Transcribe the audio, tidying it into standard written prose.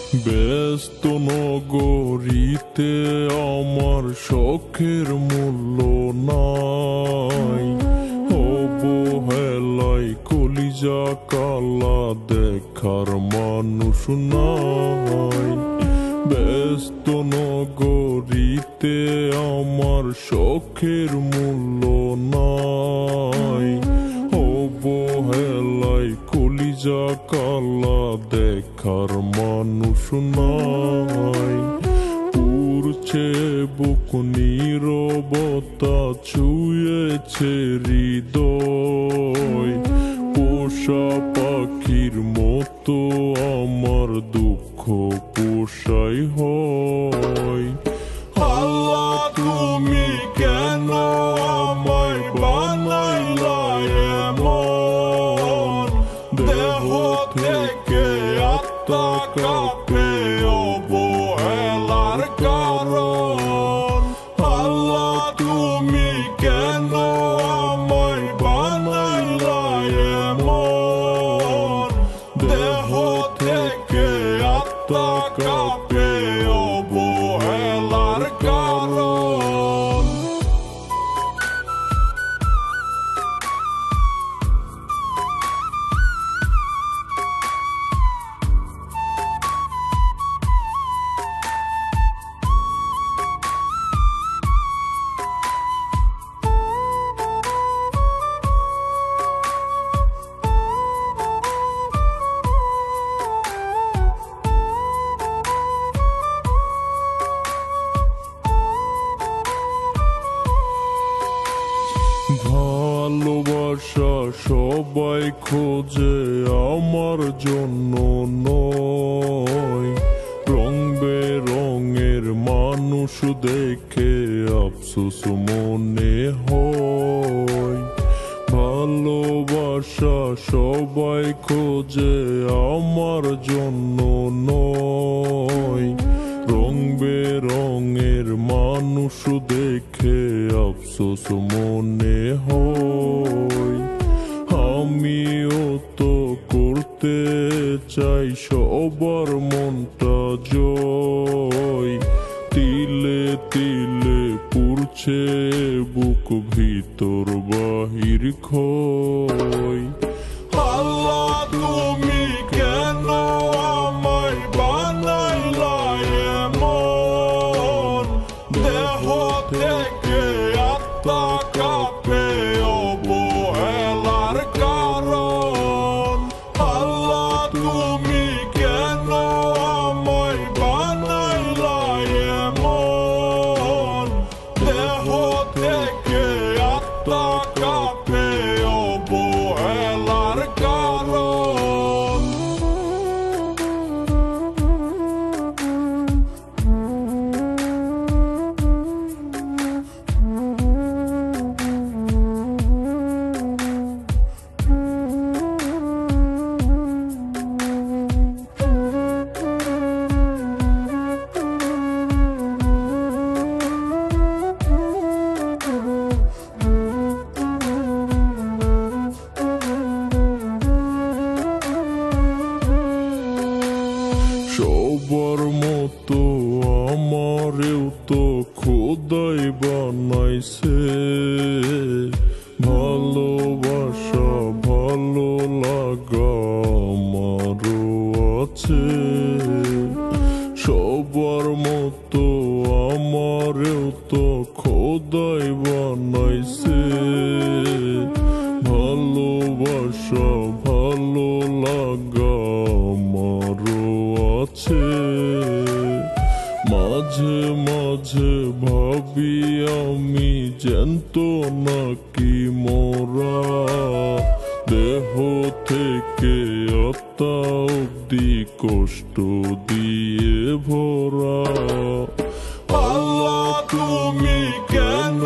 ব্যস্ত নগরীতে আমার শখের মূল্য নাই, অবহেলায় কলিজা কালা দেখার মানুষ নাই। ব্যস্ত নগরীতে আমার শখের মূল্য নাই, অবহেলায় কলিজা কালা দেখার মানুষ নাই। পুরছে বুক নীরবতা ছুঁয়েছে হৃদয়, পোষা পাখির মতো আমার দুঃখ পোষাই হয়। আল্লাহ তুমি কেন আমায় বানাইলা এমন, দেহ থেকে আত্মা কাঁপে অবহেলার কারণ। আল্লাহ তুমি কেন আমায় বানাইলা এমন, দেহ থেকে আত্মা কাঁপে অবহেলার কারণ। ভালোবাসা সবাই খোঁজে আমার জন্য নয়, রং বেরঙের মানুষ দেখে আফসোস মনে হয়। ভালোবাসা সবাই খোঁজে আমার জন্য নয়, রং বেরঙের মানুষ দেখে আফসোস মনে হয়। আমিও তো করতে চাই সবার মনটা জয়, তিলে তিলে পুড়ছে বুক ভিতর বাহির ক্ষয়। আল্লাহ তুমি কেন আমায় বানাইলা এমন, দেহ থেকে আত্মা কাঁপে অবহেলার কারণ। আল্লাহ তুমি কেন আমায় বানাইলা এমন, দেহ থেকে আত্মা কাঁপে অবহেলার কারণ। সবার মতো আমারেও তো খোদাই বানাইছে, ভালোবাসা ভালো লাগা আমারও আছে। সবার মতো আমারেও তো খোদাই বানাইছে, ভালোবাসা ভালো লাগা আমারও আছে। মাঝে মাঝে ভাবি আমি জ্যান্ত নাকি মোরা, দেহ থেকে আত্মা অব্দি কষ্ট দিয়ে ভরা। আল্লাহ তুমি কেন